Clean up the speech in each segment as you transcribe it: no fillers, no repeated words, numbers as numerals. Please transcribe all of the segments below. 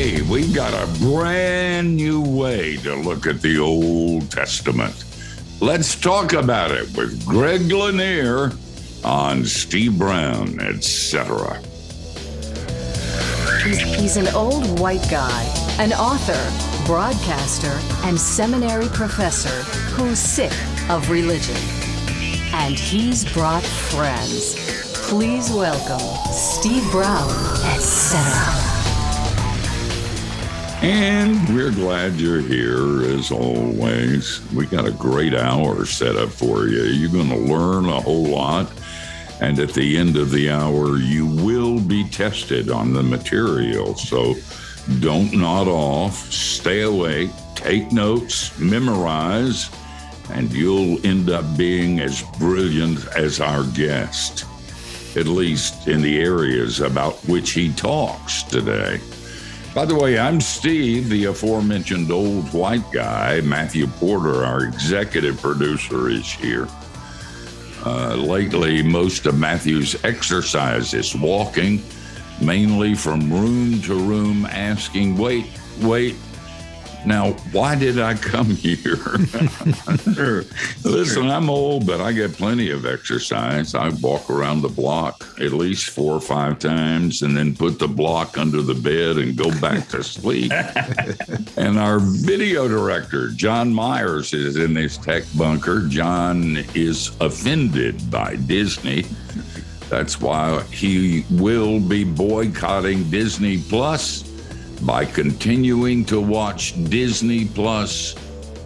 Today, we've got a brand new way to look at the Old Testament. Let's talk about it with Greg Lanier on Steve Brown, etc. He's an old white guy, an author, broadcaster, and seminary professor who's sick of religion. And he's brought friends. Please welcome Steve Brown, etc. And we're glad you're here, as always. We got a great hour set up for you. You're going to learn a whole lot. And at the end of the hour, you will be tested on the material. So don't nod off, stay awake, take notes, memorize, and you'll end up being as brilliant as our guest, at least in the areas about which he talks today. By the way, I'm Steve, the aforementioned old white guy. Matthew Porter, our executive producer, is here. Lately, most of Matthew's exercise is walking, mainly from room to room, asking, wait, now, why did I come here? Listen, I'm old, but I get plenty of exercise. I walk around the block at least 4 or 5 times and then put the block under the bed and go back to sleep. And our video director, John Myers, is in this tech bunker. John is offended by Disney. That's why he will be boycotting Disney Plus by continuing to watch Disney Plus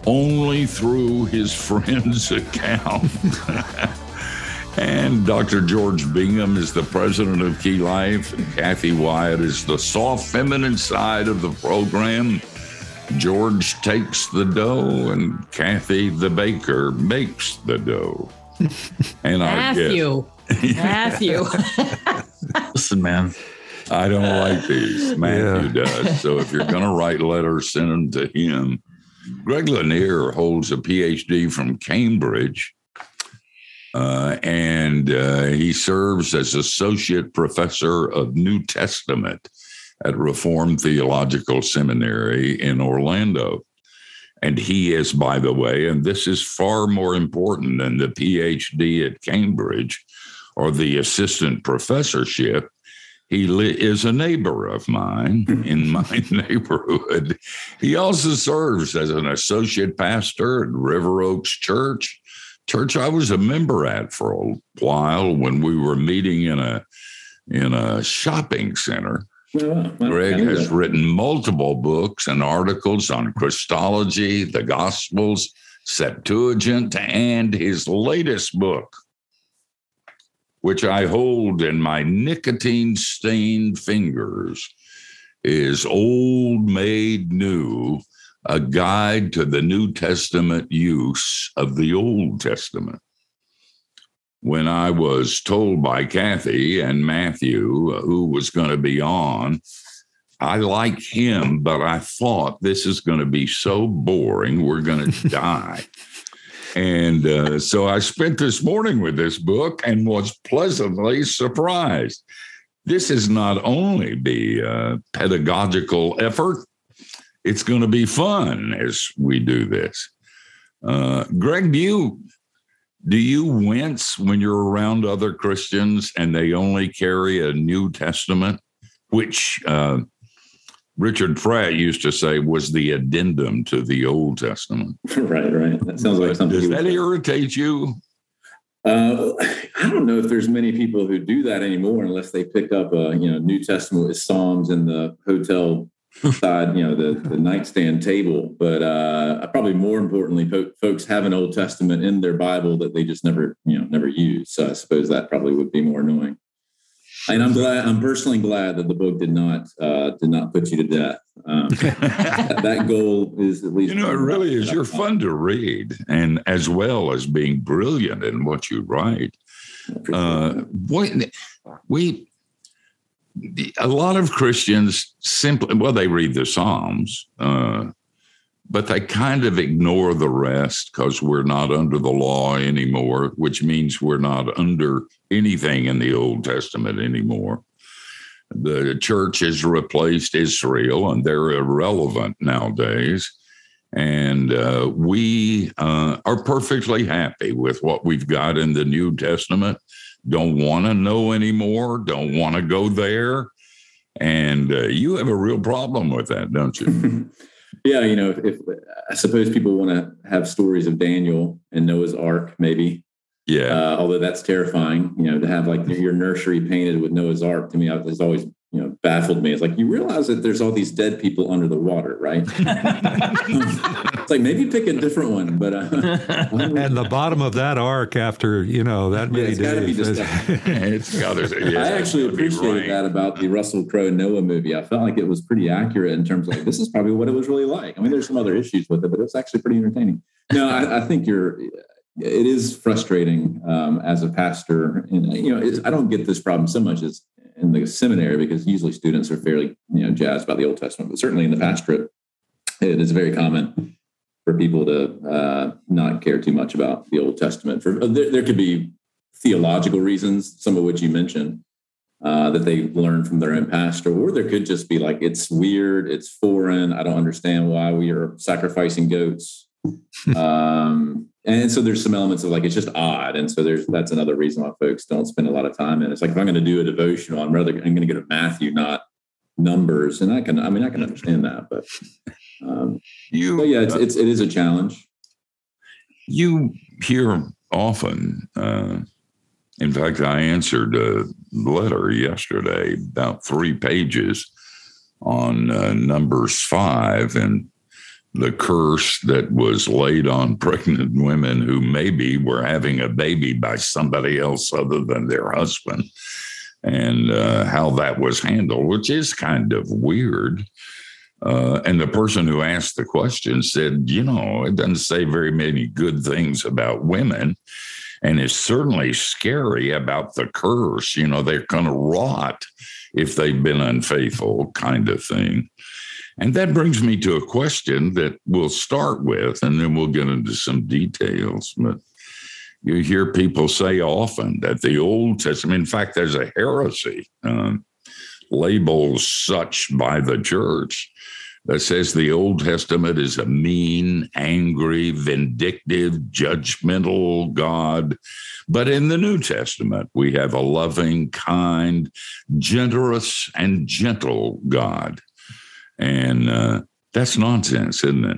only through his friend's account. And Dr. George Bingham is the president of Key Life, and Kathy Wyatt is the soft feminine side of the program. George takes the dough, and Kathy, the baker, makes the dough. And Matthew. Listen, man. I don't like these. Matthew does. So if you're going to write letters, send them to him. Greg Lanier holds a PhD from Cambridge, and he serves as associate professor of New Testament at Reformed Theological Seminary in Orlando. And he is, by the way, and this is far more important than the PhD at Cambridge or the assistant professorship, he is a neighbor of mine in my neighborhood. He also serves as an associate pastor at River Oaks Church I was a member at for a while when we were meeting in a shopping center. Greg has written multiple books and articles on Christology, the Gospels, Septuagint, and his latest book, which I hold in my nicotine-stained fingers, is Old Made New, a guide to the New Testament use of the Old Testament. When I was told by Kathy and Matthew who was going to be on, I like him, but I thought this is going to be so boring, we're going to die. And so I spent this morning with this book and was pleasantly surprised. This is not only be a pedagogical effort, it's going to be fun as we do this. Greg, do you wince when you're around other Christians and they only carry a New Testament, which Richard Pratt used to say was the addendum to the Old Testament? Right. That sounds like something. Does that irritate you? I don't know if there's many people who do that anymore, unless they pick up a New Testament with Psalms in the hotel side, the nightstand table. But probably more importantly, folks have an Old Testament in their Bible that they just never use. So I suppose that probably would be more annoying. And I'm personally glad that the book did not put you to death. That goal is at least. It really is. You're fun to read, and as well as being brilliant in what you write. A lot of Christians they read the Psalms, but they kind of ignore the rest because we're not under the law anymore, which means we're not under anything in the Old Testament anymore. The church has replaced Israel, and they're irrelevant nowadays. And we are perfectly happy with what we've got in the New Testament. Don't want to know anymore. Don't want to go there. And you have a real problem with that, don't you? Yeah, if I suppose people want to have stories of Daniel and Noah's Ark, maybe. Yeah. Although that's terrifying, to have like your nursery painted with Noah's Ark, to me, has always, baffled me. It's like, you realize that there's all these dead people under the water, right? It's like, maybe pick a different one, but. And the bottom of that ark after, that many days. I actually appreciated that about the Russell Crowe Noah movie. I felt like it was pretty accurate in terms of like, this is probably what it was really like. I mean, there's some other issues with it, but it was actually pretty entertaining. No, I think it is frustrating as a pastor. And, I don't get this problem so much as in the seminary, because usually students are fairly, jazzed about the Old Testament, but certainly in the pastorate, it is very common for people to not care too much about the Old Testament. There could be theological reasons, some of which you mentioned, that they learned from their own pastor, or there could just be like, it's weird, it's foreign, I don't understand why we are sacrificing goats. And so there's some elements of like, it's just odd. And so that's another reason why folks don't spend a lot of time in it. It's like, if I'm going to do a devotional, I'm going to go to Matthew, not Numbers. And I can understand that, but it is a challenge. You hear often, in fact, I answered a letter yesterday, about 3 pages on Numbers 5, and the curse that was laid on pregnant women who maybe were having a baby by somebody else other than their husband, and how that was handled, which is kind of weird. And the person who asked the question said, it doesn't say very many good things about women, and it's certainly scary about the curse. They're going to rot if they've been unfaithful, kind of thing. And that brings me to a question that we'll start with, and then we'll get into some details. But you hear people say often that the Old Testament, in fact, there's a heresy labeled such by the church that says the Old Testament is a mean, angry, vindictive, judgmental God. But in the New Testament, we have a loving, kind, generous, and gentle God. And that's nonsense, isn't it?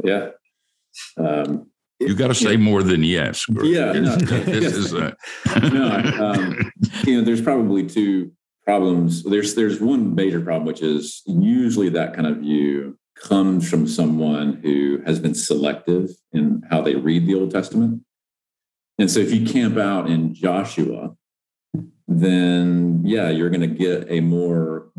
Yeah. You got to say more than yes. Yeah. No, there's probably 2 problems. There's one major problem, which is usually that kind of view comes from someone who has been selective in how they read the Old Testament. And so if you camp out in Joshua, then you're going to get a more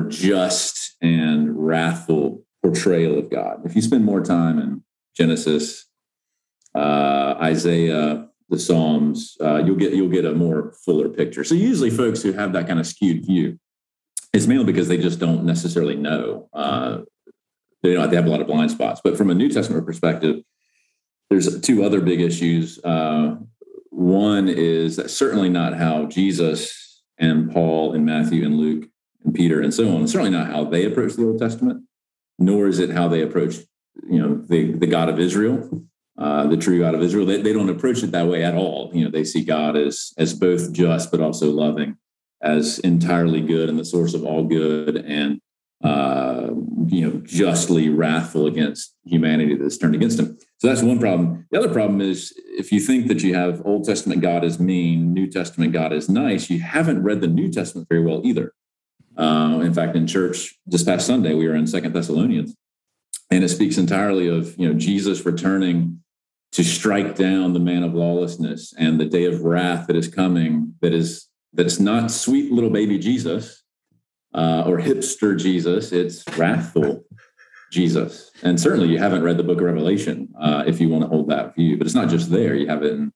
just and wrathful portrayal of God. If you spend more time in Genesis, Isaiah, the Psalms, you'll get a more fuller picture. So usually folks who have that kind of skewed view, it's mainly because they just don't necessarily know. They have a lot of blind spots. But from a New Testament perspective, there's 2 other big issues. One is that certainly not how Jesus and Paul and Matthew and Luke and Peter and so on. It's certainly not how they approach the Old Testament, nor is it how they approach, the God of Israel, the true God of Israel. They don't approach it that way at all. They see God as both just, but also loving, as entirely good and the source of all good, and, justly wrathful against humanity that's turned against him. So that's one problem. The other problem is if you think that you have Old Testament God is mean, New Testament God is nice, you haven't read the New Testament very well either. In fact, in church this past Sunday, we were in 2 Thessalonians, and it speaks entirely of, Jesus returning to strike down the man of lawlessness and the day of wrath that is coming, that it's not sweet little baby Jesus or hipster Jesus, it's wrathful Jesus. And certainly you haven't read the book of Revelation if you want to hold that view, but it's not just there. You have it in,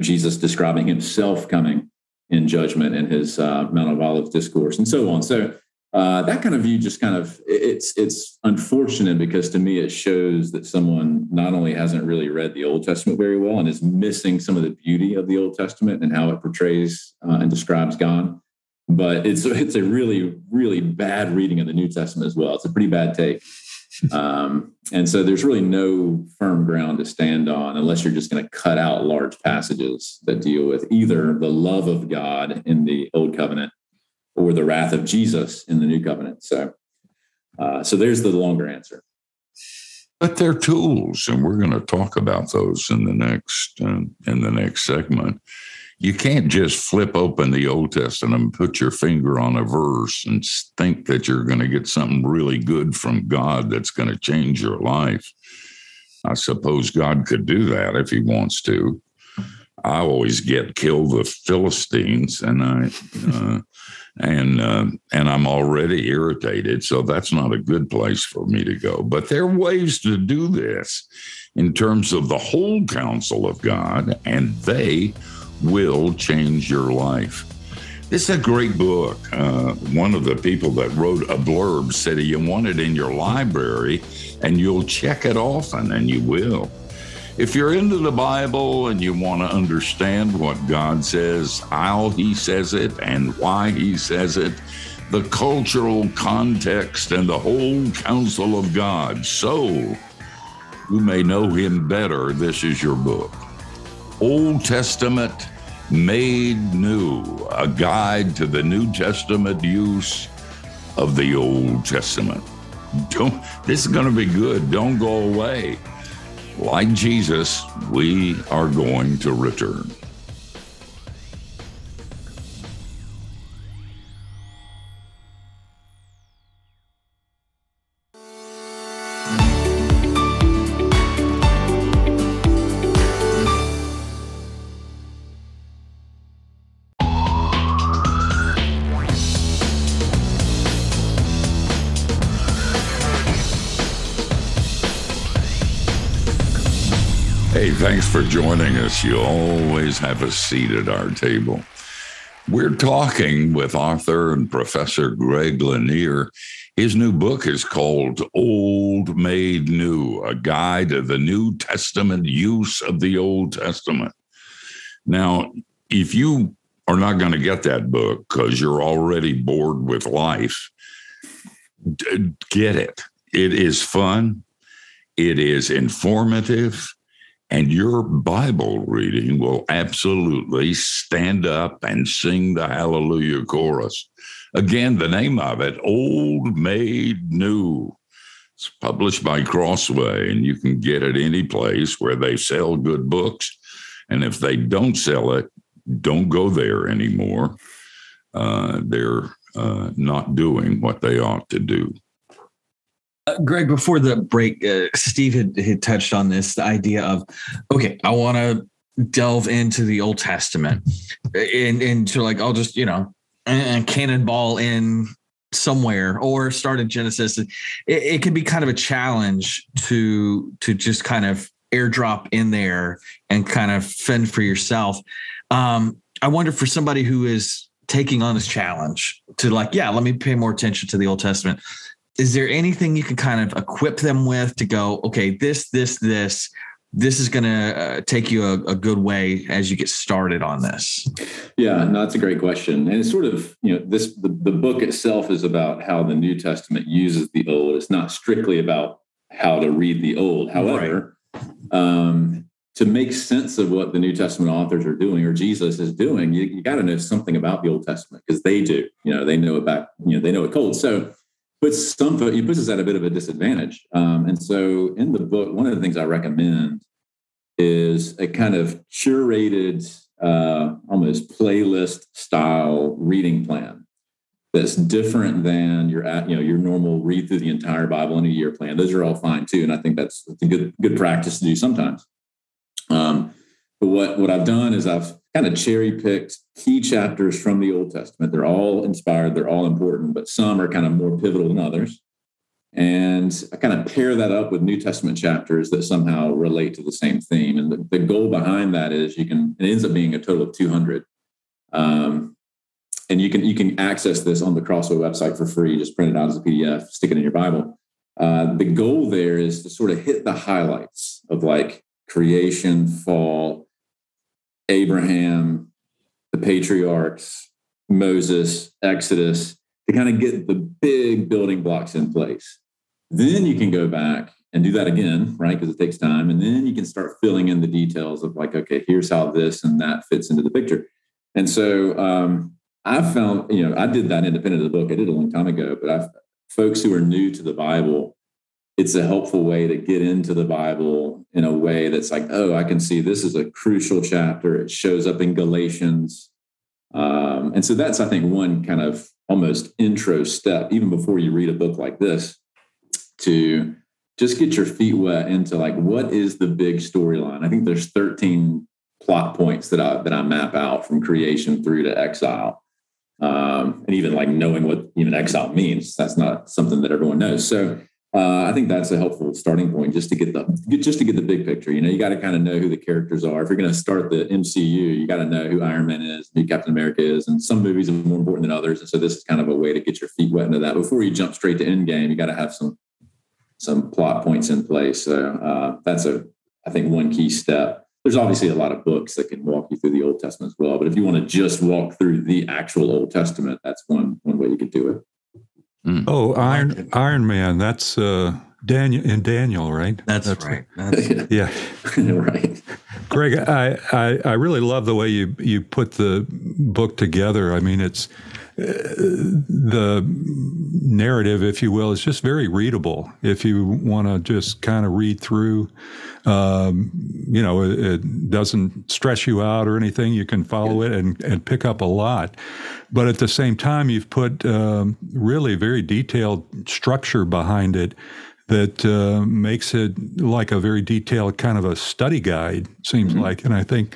Jesus describing himself coming in judgment in his Mount of Olives discourse and so on. So that kind of view just kind of, it's unfortunate, because to me, it shows that someone not only hasn't really read the Old Testament very well and is missing some of the beauty of the Old Testament and how it portrays and describes God, but it's a really, really bad reading of the New Testament as well. It's a pretty bad take. And so there's really no firm ground to stand on unless you're just going to cut out large passages that deal with either the love of God in the Old Covenant or the wrath of Jesus in the New Covenant. So there's the longer answer. But they're tools, and we're going to talk about those in the next segment. You can't just flip open the Old Testament and put your finger on a verse and think that you're going to get something really good from God that's going to change your life. I suppose God could do that if he wants to. I always get kill the Philistines, and I'm already irritated, so that's not a good place for me to go. But there are ways to do this in terms of the whole counsel of God, and they will change your life. This is a great book. One of the people that wrote a blurb said you want it in your library, and you'll check it often, and you will. If you're into the Bible and you want to understand what God says, how he says it, and why he says it, the cultural context and the whole counsel of God, so you may know him better, this is your book. Old Testament Made New, a guide to the New Testament use of the Old Testament. This is going to be good. Don't go away. Like Jesus, we are going to return. Hey, thanks for joining us. You always have a seat at our table. We're talking with author and Professor Greg Lanier. His new book is called Old Made New, a guide to the New Testament use of the Old Testament. Now, if you are not going to get that book because you're already bored with life, get it. It is fun. It is informative. And your Bible reading will absolutely stand up and sing the Hallelujah chorus. Again, the name of it, Old Made New. It's published by Crossway, and you can get it any place where they sell good books. And if they don't sell it, don't go there anymore. They're not doing what they ought to do. Greg, before the break, Steve had touched on this, the idea of, okay, I want to delve into the Old Testament and so like, I'll just, cannonball in somewhere or start in Genesis. It can be kind of a challenge to just kind of airdrop in there and kind of fend for yourself. I wonder for somebody who is taking on this challenge to like, let me pay more attention to the Old Testament. Is there anything you can kind of equip them with to go, okay, this is going to take you a good way as you get started on this? Yeah, no, that's a great question. And it's sort of, the book itself is about how the New Testament uses the Old. It's not strictly about how to read the Old. However, to make sense of what the New Testament authors are doing or Jesus is doing, you got to know something about the Old Testament because they do. They know it back, they know it cold. So it puts us at a bit of a disadvantage. And so in the book, one of the things I recommend is a kind of curated, almost playlist style reading plan that's different than your normal read through the entire Bible in a year plan. Those are all fine too. And I think that's a good practice to do sometimes. But what I've done is I've kind of cherry picked key chapters from the Old Testament. They're all inspired. They're all important, but some are kind of more pivotal than others. And I kind of pair that up with New Testament chapters that somehow relate to the same theme. And the goal behind that is it ends up being a total of 200. And you can access this on the Crossway website for free. Just print it out as a PDF, stick it in your Bible. The goal there is to sort of hit the highlights of like creation, fall, Abraham, the patriarchs, Moses, Exodus, to kind of get the big building blocks in place. Then you can go back and do that again, right? Because it takes time. And then you can start filling in the details of like, okay, here's how this and that fits into the picture. And so I found, I did that independent of the book. I did it a long time ago, but folks who are new to the Bible, it's a helpful way to get into the Bible in a way that's like, oh, I can see this is a crucial chapter. It shows up in Galatians. And so that's, I think, one kind of almost intro step, even before you read a book like this, to just get your feet wet into like, what is the big storyline? I think there's 13 plot points that I map out from creation through to exile. And even like knowing what even exile means, that's not something that everyone knows. So I think that's a helpful starting point just to get the big picture. You got to kind of know who the characters are. If you're going to start the MCU, you got to know who Iron Man is, who Captain America is, and some movies are more important than others. And so this is kind of a way to get your feet wet into that. Before you jump straight to Endgame, you got to have some plot points in place. So that's I think one key step. There's obviously a lot of books that can walk you through the Old Testament as well. But if you want to just walk through the actual Old Testament, that's one way you could do it. Mm. Oh, Iron Man. That's Daniel, right? That's right. Yeah. Right. Greg, I really love the way you put the book together. I mean, it's the narrative, if you will, is just very readable. If you want to just kind of read through, it doesn't stress you out or anything. You can follow it and pick up a lot. But at the same time, you've put really very detailed structure behind it that makes it like a very detailed kind of a study guide, seems like. And I think,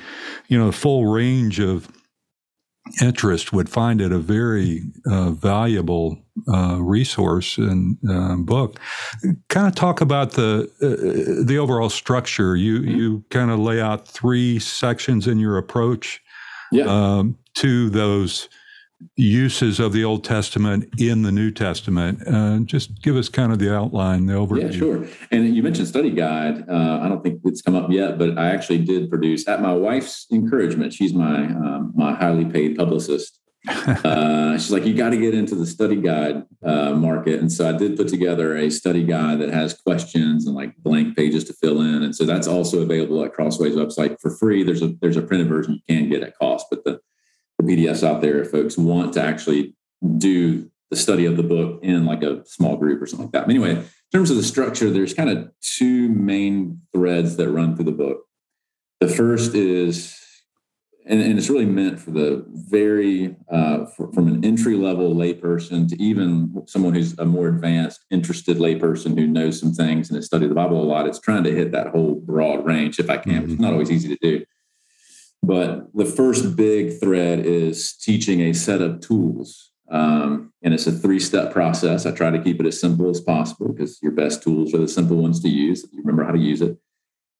the full range of interest would find it a very valuable resource and book. Kind of talk about the overall structure. You kind of lay out 3 sections in your approach to those uses of the Old Testament in the New Testament. Just give us kind of the outline, the overview. Yeah, sure. And you mentioned study guide. I don't think it's come up yet, but I actually did produce, at my wife's encouragement, she's my highly paid publicist. She's like, you got to get into the study guide market. And so I did put together a study guide that has questions and like blank pages to fill in. And so that's also available at Crossway's website for free. There's a printed version you can get at cost, but the PDFs out there if folks want to actually do the study of the book in like a small group or something like that. But anyway, in terms of the structure, there's kind of 2 main threads that run through the book. The first is, and it's really meant for the very, from an entry-level layperson to even someone who's a more advanced, interested layperson who knows some things and has studied the Bible a lot. It's trying to hit that whole broad range if I can, which is not always easy to do. But the first big thread is teaching a set of tools. And it's a 3-step process. I try to keep it as simple as possible because your best tools are the simple ones to use. If you remember how to use it.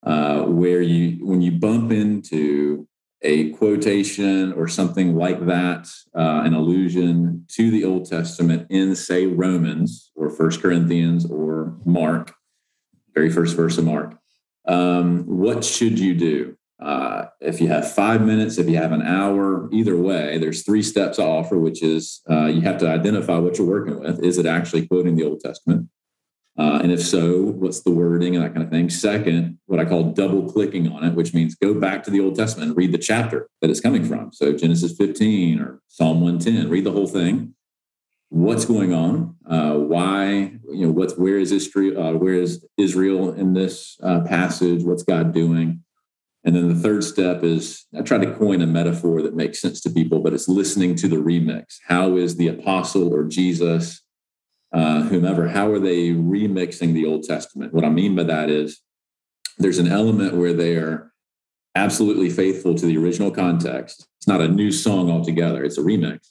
When you bump into a quotation or something like that, an allusion to the Old Testament in, say, Romans or 1 Corinthians or Mark, very first verse of Mark, what should you do? If you have 5 minutes, if you have an hour, either way, there's 3 steps I offer, which is you have to identify what you're working with. Is it actually quoting the Old Testament? And if so, what's the wording and that kind of thing? Second, what I call double clicking on it, which means go back to the Old Testament and read the chapter that it's coming from. So Genesis 15 or Psalm 110, read the whole thing. What's going on? Why? Where is Israel in this passage? What's God doing? And then the third step is I try to coin a metaphor that makes sense to people, but it's listening to the remix. How is the apostle or Jesus, whomever, how are they remixing the Old Testament? What I mean by that is there's an element where they are absolutely faithful to the original context. It's not a new song altogether. It's a remix.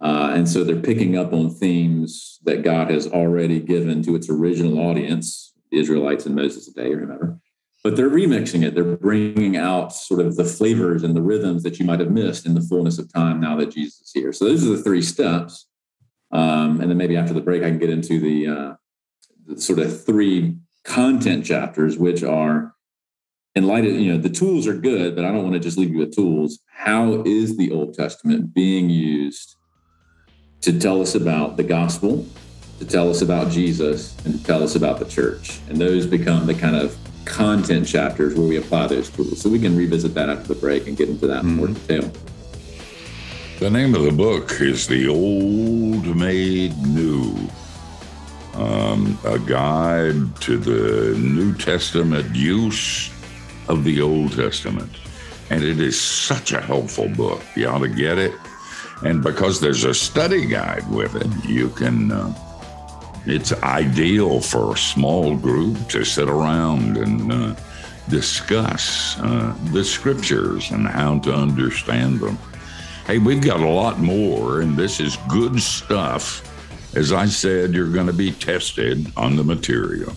And so they're picking up on themes that God has already given to its original audience, the Israelites in Moses' day or whomever. But they're remixing it. They're bringing out sort of the flavors and the rhythms that you might have missed in the fullness of time now that Jesus is here. So those are the 3 steps. And then maybe after the break, I can get into the sort of 3 content chapters, which are in light of, the tools are good, but I don't want to just leave you with tools. How is the Old Testament being used to tell us about the gospel, to tell us about Jesus, and to tell us about the church? And those become the kind of content chapters where we apply those tools. So we can revisit that after the break and get into that in more detail. The name of the book is The Old Made New, a guide to the New Testament use of the Old Testament. And it is such a helpful book. You ought to get it. And because there's a study guide with it, you can, it's ideal for a small group to sit around and discuss the scriptures and how to understand them. Hey, we've got a lot more, and this is good stuff. As I said, you're going to be tested on the material.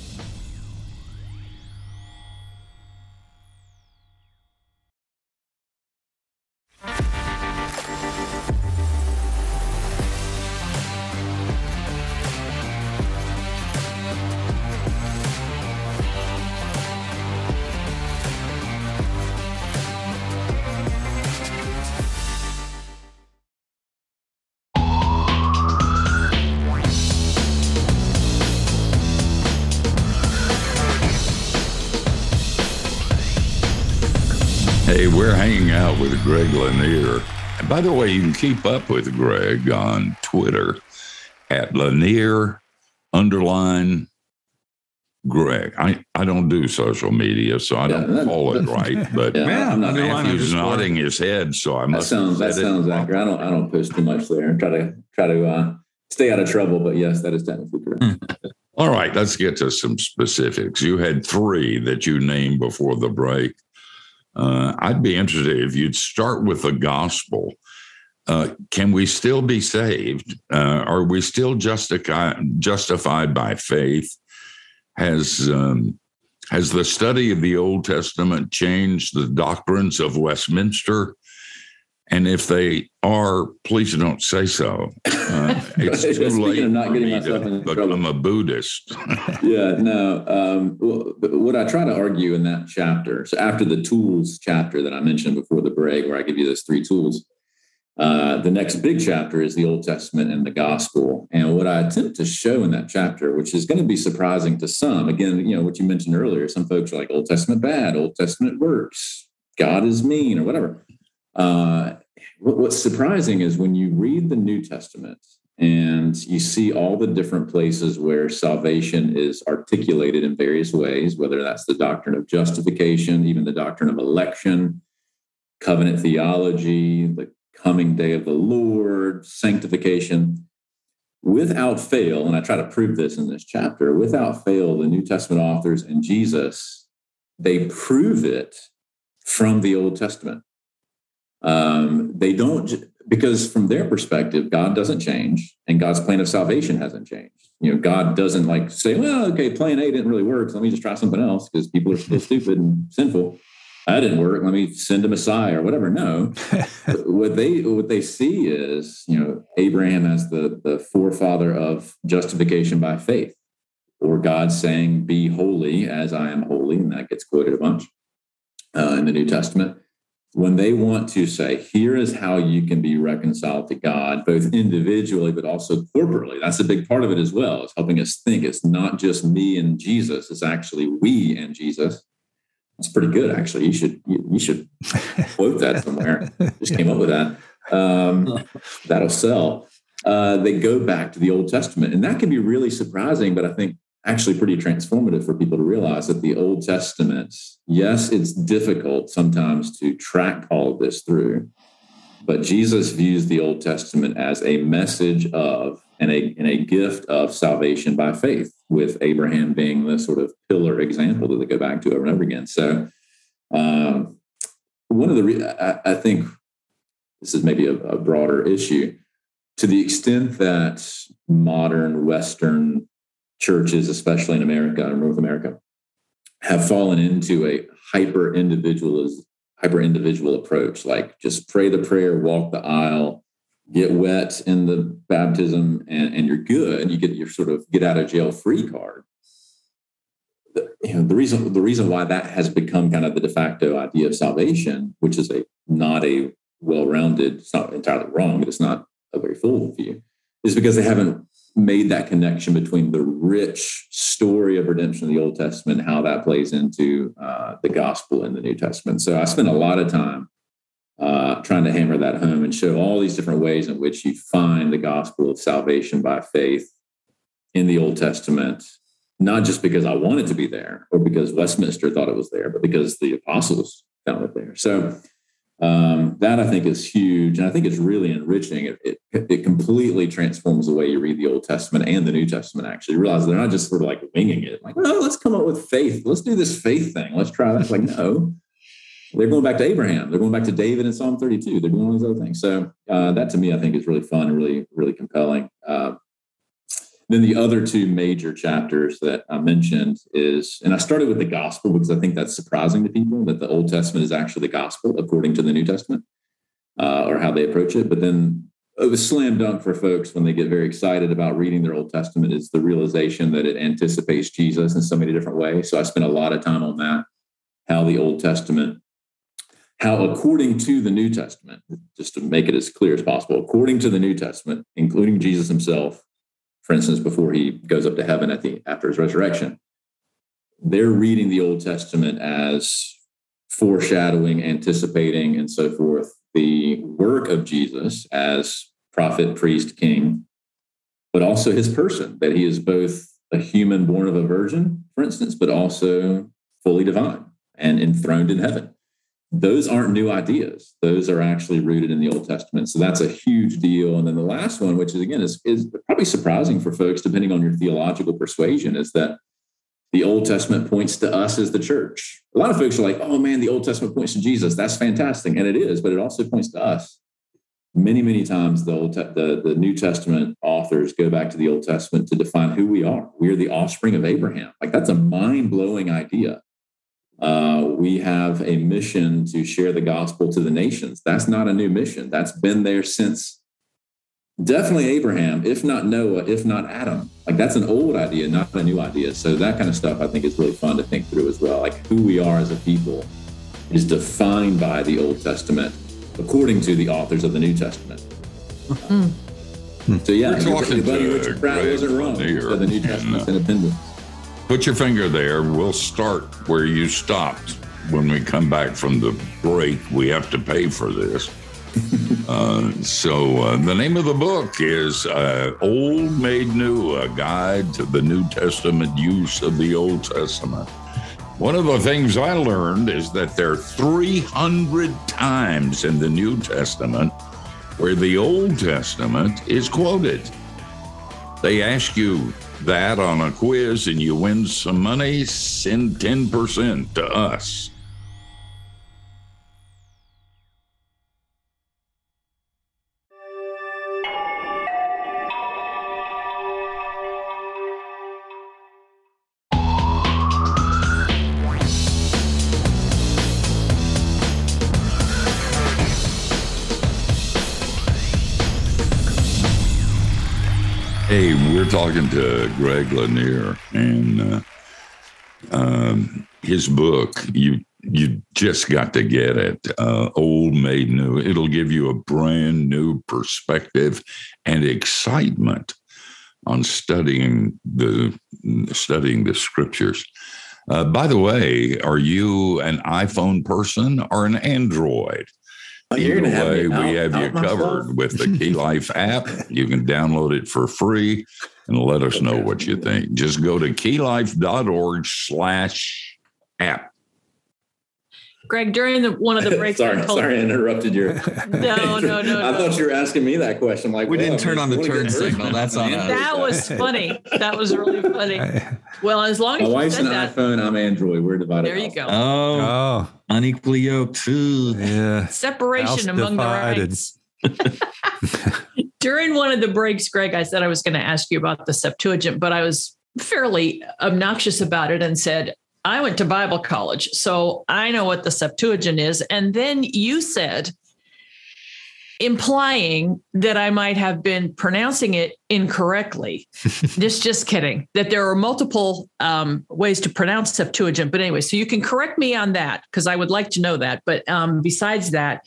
Hey, we're hanging out with Greg Lanier. And by the way, you can keep up with Greg on Twitter at Lanier _Greg. I don't do social media, so I don't call it right. But Matthew's nodding his head, so I must. That sounds accurate. I don't post too much there. Try to stay out of trouble. But yes, that is technically correct. All right, let's get to some specifics. You had 3 that you named before the break. I'd be interested if you'd start with the gospel. Can we still be saved? Are we still justified by faith? Has the study of the Old Testament changed the doctrines of Westminster? And if they are, please don't say so. It's too late of not for getting me myself to in become trouble. a Buddhist. What I try to argue in that chapter, so after the tools chapter that I mentioned before the break, where I give you those 3 tools, the next big chapter is the Old Testament and the gospel. And what I attempt to show in that chapter, which is going to be surprising to some, again, what you mentioned earlier, some folks are like, Old Testament bad, Old Testament works, God is mean, or whatever. What's surprising is when you read the New Testament and you see all the different places where salvation is articulated in various ways, whether that's the doctrine of justification, even the doctrine of election, covenant theology, the coming day of the Lord, sanctification, without fail, and I try to prove this in this chapter, without fail, the New Testament authors and Jesus, they prove it from the Old Testament. They don't, because from their perspective, God doesn't change and God's plan of salvation hasn't changed. God doesn't say, well, okay, plan A didn't really work, so let me just try something else because people are still stupid and sinful. That didn't work. Let me send a Messiah or whatever. No, what they see is, Abraham as the forefather of justification by faith, or God saying, be holy as I am holy. And that gets quoted a bunch in the New Testament. When they want to say, here is how you can be reconciled to God, both individually, but also corporately. That's a big part of it as well. It's helping us think it's not just me and Jesus. It's actually we and Jesus. It's pretty good, actually. You should quote that somewhere. Just came up with that. That'll sell. They go back to the Old Testament, and that can be really surprising, but I think actually pretty transformative for people to realize that the Old Testament, yes, it's difficult sometimes to track all of this through, but Jesus views the Old Testament as a message of and a gift of salvation by faith, with Abraham being the sort of pillar example that they go back to over and over again. So one of the, I think this is maybe a broader issue, to the extent that modern Western churches, especially in America or North America, have fallen into a hyper individual approach, like just pray the prayer, walk the aisle, get wet in the baptism, and you're good. You get your sort of get out of jail free card. the reason why that has become kind of the de facto idea of salvation, which is not a well-rounded, it's not entirely wrong, but it's not a very full view, is because they haven't made that connection between the rich story of redemption in the Old Testament and how that plays into the gospel in the New Testament. So I spent a lot of time trying to hammer that home and show all these different ways in which you find the gospel of salvation by faith in the Old Testament, not just because I wanted to be there or because Westminster thought it was there, but because the apostles found it there. So that I think is huge. And I think it's really enriching. It completely transforms the way you read the Old Testament and the New Testament. Actually, you realize they're not just sort of like winging it. Like, no, let's come up with faith. Let's do this faith thing. Let's try that. It's like, no, they're going back to Abraham. They're going back to David in Psalm 32. They're doing all these other things. So that to me, I think is really fun and really, really compelling. Then the other two major chapters that I mentioned is, and I started with the gospel because I think that's surprising to people that the Old Testament is actually the gospel according to the New Testament, or how they approach it. But then it was slam dunk for folks when they get very excited about reading their Old Testament is the realization that it anticipates Jesus in so many different ways. So I spent a lot of time on that, how the Old Testament, how according to the New Testament, just to make it as clear as possible, according to the New Testament, including Jesus himself, for instance, before he goes up to heaven after his resurrection, they're reading the Old Testament as foreshadowing, anticipating, and so forth, the work of Jesus as prophet, priest, king, but also his person, that he is both a human born of a virgin, for instance, but also fully divine and enthroned in heaven. Those aren't new ideas. Those are actually rooted in the Old Testament. So that's a huge deal. And then the last one, which is, again, is probably surprising for folks, depending on your theological persuasion, is that the Old Testament points to us as the church. A lot of folks are like, oh man, the Old Testament points to Jesus. That's fantastic. And it is, but it also points to us. Many, many times the New Testament authors go back to the Old Testament to define who we are. We are the offspring of Abraham. Like, that's a mind-blowing idea. We have a mission to share the gospel to the nations. That's not a new mission. That's been there since definitely Abraham, if not Noah, if not Adam. Like, that's an old idea, not a new idea. So that kind of stuff I think is really fun to think through as well. Like, who we are as a people is defined by the Old Testament according to the authors of the New Testament. So yeah, buddy Richard Pratt wasn't wrong. So the New Testament's independent. Put your finger there. We'll start where you stopped. When we come back from the break, we have to pay for this. So the name of the book is Old Made New, A Guide to the New Testament Use of the Old Testament. One of the things I learned is that there are 300 times in the New Testament where the Old Testament is quoted. They ask you that on a quiz and you win some money, send 10% to us. Hey, we're talking to Greg Lanier, and his book, you just got to get it, Old Made New. It'll give you a brand new perspective and excitement on studying the scriptures. By the way, are you an iPhone person or an Android? Either way, we have you covered with the Key Life app. You can download it for free and let us know what you think. Just go to keylife.org/app. Greg, during one of the breaks, sorry, I interrupted your. No. I thought you were asking me that question. Like, we didn't turn on the turn signal. That's on us. That was funny. That was really funny. Well, as long as my wife's you an said that, iPhone, I'm Android. We're divided. There you go. Oh, unequally yoked. Yeah. Separation among the ranks. During one of the breaks, Greg, I said I was going to ask you about the Septuagint, but I was fairly obnoxious about it and said, I went to Bible college, so I know what the Septuagint is. And then you said, implying that I might have been pronouncing it incorrectly. just kidding. That there are multiple ways to pronounce Septuagint. But anyway, so you can correct me on that because I would like to know that. But besides that,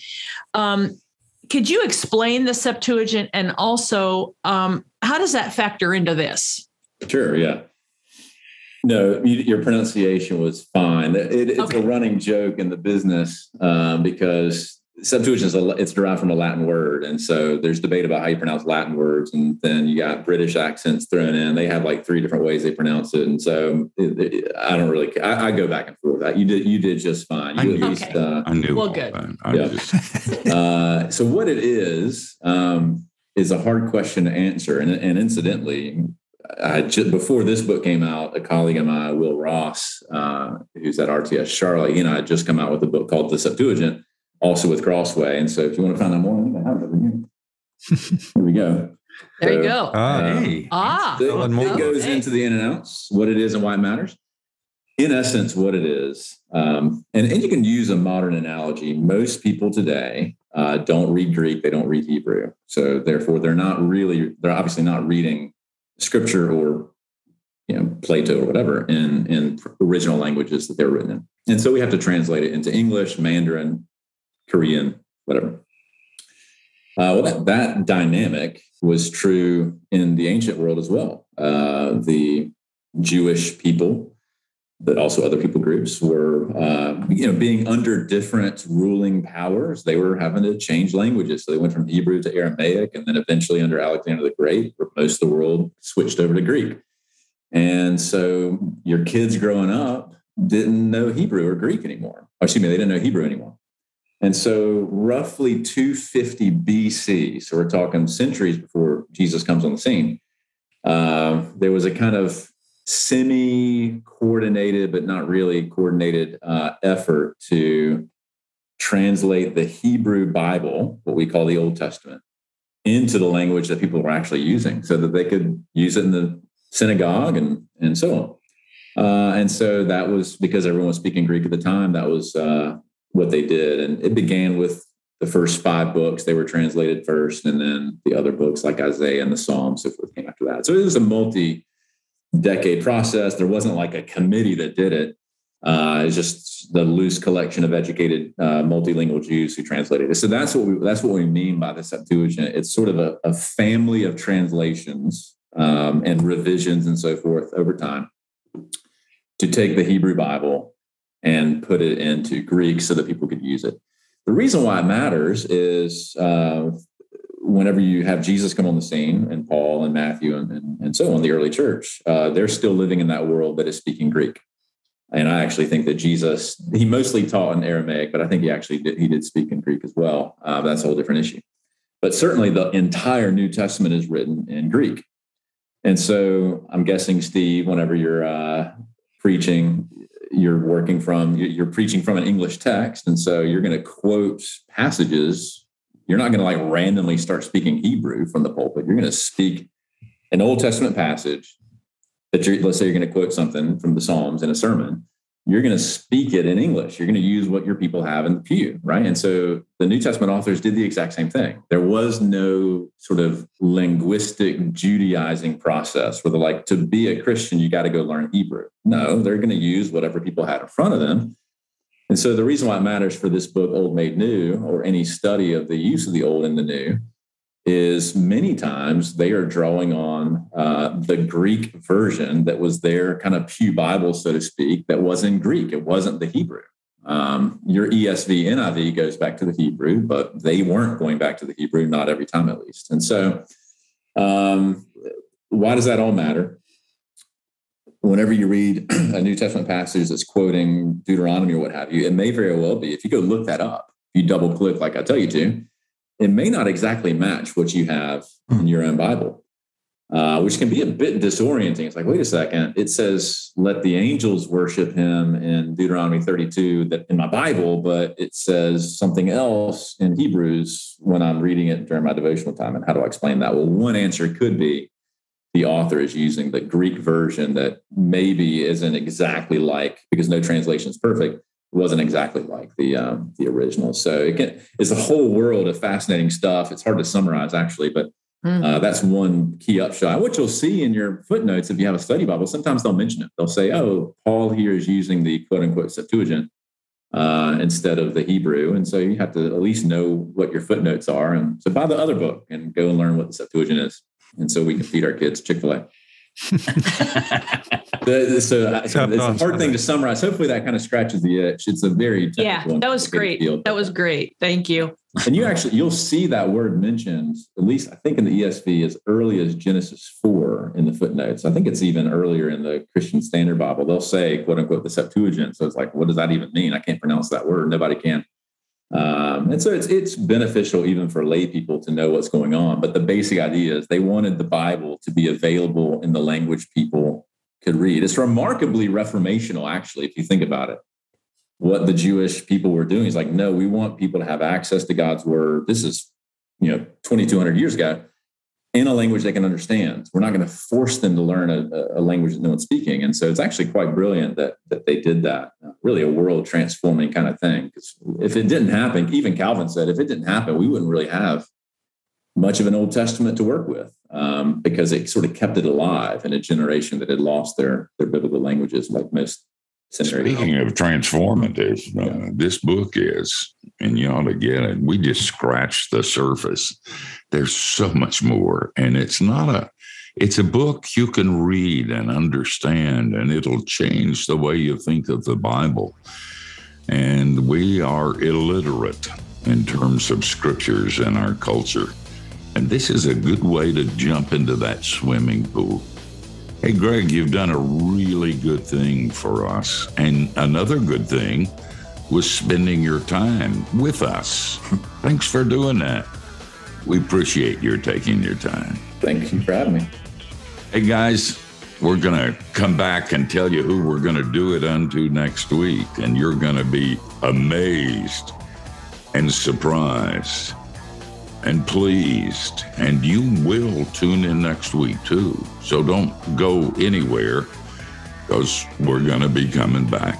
could you explain the Septuagint and also how does that factor into this? Sure. Yeah. No, your pronunciation was fine. It's Okay. a running joke in the business because Septuagint it's derived from a Latin word, and so there's debate about how you pronounce Latin words, and then you got British accents thrown in. They have like 3 different ways they pronounce it, and so I don't really. I go back and forth. You did just fine. You at least. I knew. Well, good. So what it is a hard question to answer, and incidentally. Before this book came out, a colleague of mine, Will Ross, who's at RTS Charlotte, he and I had just come out with a book called The Septuagint, also with Crossway. And so if you want to find out more, I have it over here. Here we go. There you go. It goes into the in and outs, what it is and why it matters. In essence, what it is, and you can use a modern analogy. Most people today don't read Greek, they don't read Hebrew. So therefore, they're obviously not reading Scripture or Plato or whatever in original languages that they're written in. And so we have to translate it into English, Mandarin, Korean, whatever. That dynamic was true in the ancient world as well. The Jewish people, but also other people groups were, being under different ruling powers. They were having to change languages. So they went from Hebrew to Aramaic, and then eventually under Alexander the Great, most of the world switched over to Greek. And so your kids growing up didn't know Hebrew or Greek anymore. They didn't know Hebrew anymore. And so roughly 250 BC, so we're talking centuries before Jesus comes on the scene, there was a kind of semi-coordinated, but not really coordinated effort to translate the Hebrew Bible, what we call the Old Testament, into the language that people were actually using so that they could use it in the synagogue and so on. And so that was because everyone was speaking Greek at the time. That was what they did. And it began with the first 5 books. They were translated first, and then the other books like Isaiah and the Psalms, so forth, came after that. So it was a multi-decade process. There wasn't like a committee that did it. It's just the loose collection of educated multilingual Jews who translated it. So that's what we mean by the Septuagint. It's sort of a family of translations and revisions and so forth over time to take the Hebrew Bible and put it into Greek so that people could use it. The reason why it matters is whenever you have Jesus come on the scene, and Paul and Matthew and so on, the early church, they're still living in that world that is speaking Greek. And I actually think that Jesus, he mostly taught in Aramaic, but I think he did speak in Greek as well. That's a whole different issue. But certainly the entire New Testament is written in Greek. And so I'm guessing, Steve, whenever you're preaching, you're preaching from an English text. And so you're going to quote passages. You're not going to like randomly start speaking Hebrew from the pulpit. You're going to speak an Old Testament passage that let's say you're going to quote something from the Psalms in a sermon. You're going to speak it in English. You're going to use what your people have in the pew, right? And so the New Testament authors did the exact same thing. There was no sort of linguistic Judaizing process where they're like, to be a Christian, you got to go learn Hebrew. No, they're going to use whatever people had in front of them. And so the reason why it matters for this book, Old Made New, or any study of the use of the Old and the New, is many times they are drawing on the Greek version that was their kind of pew Bible, so to speak, that was in Greek. It wasn't the Hebrew. Your ESV, NIV goes back to the Hebrew, but they weren't going back to the Hebrew, not every time at least. And so why does that all matter? Whenever you read a New Testament passage that's quoting Deuteronomy or what have you, it may very well be, if you go look that up, if you double click like I tell you to, it may not exactly match what you have in your own Bible, which can be a bit disorienting. It's like, wait a second, it says, let the angels worship him in Deuteronomy 32 that in my Bible, but it says something else in Hebrews when I'm reading it during my devotional time. And how do I explain that? Well, one answer could be the author is using the Greek version that maybe isn't exactly like, because no translation is perfect, wasn't exactly like the original. So it's a whole world of fascinating stuff. It's hard to summarize, actually, but that's one key upshot. What you'll see in your footnotes, if you have a study Bible, sometimes they'll mention it. They'll say, "Oh, Paul here is using the quote unquote Septuagint instead of the Hebrew," and so you have to at least know what your footnotes are. And so buy the other book and go and learn what the Septuagint is, and so we can feed our kids Chick-fil-A. It's a hard thing to summarize. Hopefully that kind of scratches the itch. It's a very technical that was great. That was great. Thank you. And you'll see that word mentioned, at least I think in the ESV, as early as Genesis 4 in the footnotes. I think it's even earlier in the Christian Standard Bible. They'll say, quote unquote, the Septuagint. So it's like, what does that even mean? I can't pronounce that word. Nobody can. And so it's beneficial even for lay people to know what's going on. But the basic idea is they wanted the Bible to be available in the language people could read. It's remarkably reformational, actually, if you think about it. What the Jewish people were doing is like, no, we want people to have access to God's word. This is, 2,200 years ago, in a language they can understand. We're not going to force them to learn a language that no one's speaking. And so it's actually quite brilliant that they did that. Really a world transforming kind of thing. Because if it didn't happen, even Calvin said, if it didn't happen, we wouldn't really have much of an Old Testament to work with, because it sort of kept it alive in a generation that had lost their biblical languages, like most seminary. Speaking of transformative, this book is, and you ought to get it. We just scratched the surface. There's so much more, and it's a book you can read and understand, and it'll change the way you think of the Bible. And we are illiterate in terms of scriptures in our culture. And this is a good way to jump into that swimming pool. Hey, Greg, you've done a really good thing for us. And another good thing was spending your time with us. Thanks for doing that. We appreciate your taking your time. Thank you for having me. Hey, guys, we're going to come back and tell you who we're going to do it unto next week. And you're going to be amazed and surprised and pleased, and you will tune in next week too. So don't go anywhere, because we're going to be coming back.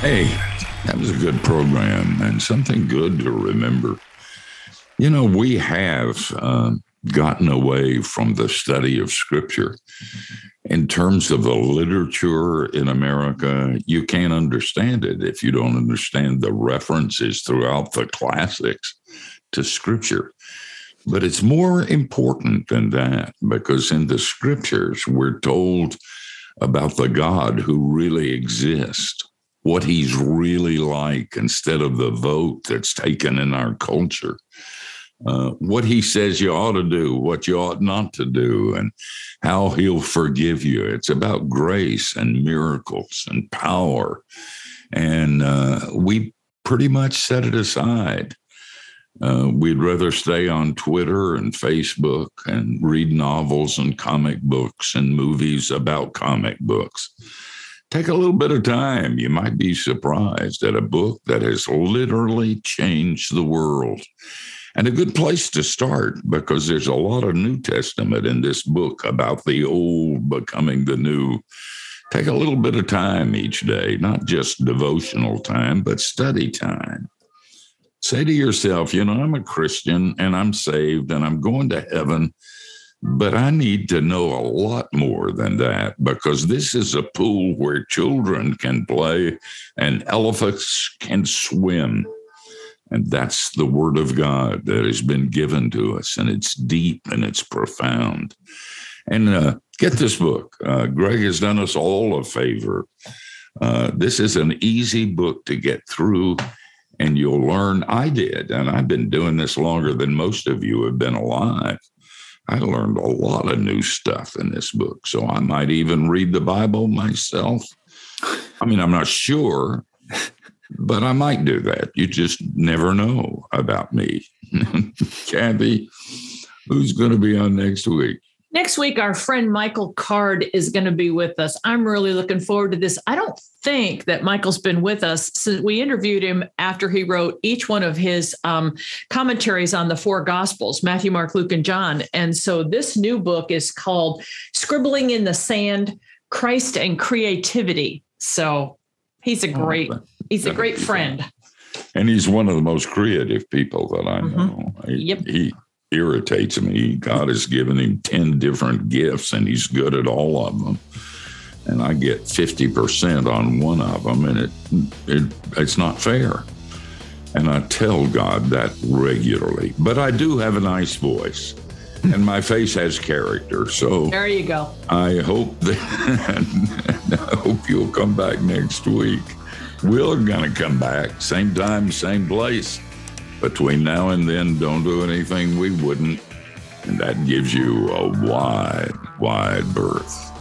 Hey, that was a good program and something good to remember. We have gotten away from the study of Scripture. In terms of the literature in America, you can't understand it if you don't understand the references throughout the classics to Scripture. But it's more important than that, because in the Scriptures, we're told about the God who really exists, what he's really like, instead of the vote that's taken in our culture. What he says you ought to do, what you ought not to do, and how he'll forgive you. It's about grace and miracles and power. And we pretty much set it aside. We'd rather stay on Twitter and Facebook and read novels and comic books and movies about comic books. Take a little bit of time. You might be surprised at a book that has literally changed the world. And a good place to start, because there's a lot of New Testament in this book about the old becoming the new. Take a little bit of time each day, not just devotional time, but study time. Say to yourself, I'm a Christian and I'm saved and I'm going to heaven, but I need to know a lot more than that, because this is a pool where children can play and elephants can swim. And that's the Word of God that has been given to us, and it's deep and it's profound. And get this book. Greg has done us all a favor. This is an easy book to get through, and you'll learn. I did, and I've been doing this longer than most of you have been alive. I learned a lot of new stuff in this book. So I might even read the Bible myself. I mean, I'm not sure, but I might do that. You just never know about me. Kathy, who's going to be on next week? Next week, our friend Michael Card is going to be with us. I'm really looking forward to this. I don't think that Michael's been with us since we interviewed him after he wrote each one of his commentaries on the four Gospels, Matthew, Mark, Luke, and John. And so this new book is called Scribbling in the Sand, Christ and Creativity. So he's a great friend. And he's one of the most creative people that I know. He irritates me. God has given him 10 different gifts, and he's good at all of them. And I get 50% on one of them, and it's not fair. And I tell God that regularly. But I do have a nice voice, and my face has character. So there you go. I hope you'll come back next week. We're going to come back, same time, same place. Between now and then, don't do anything we wouldn't. And that gives you a wide, wide berth.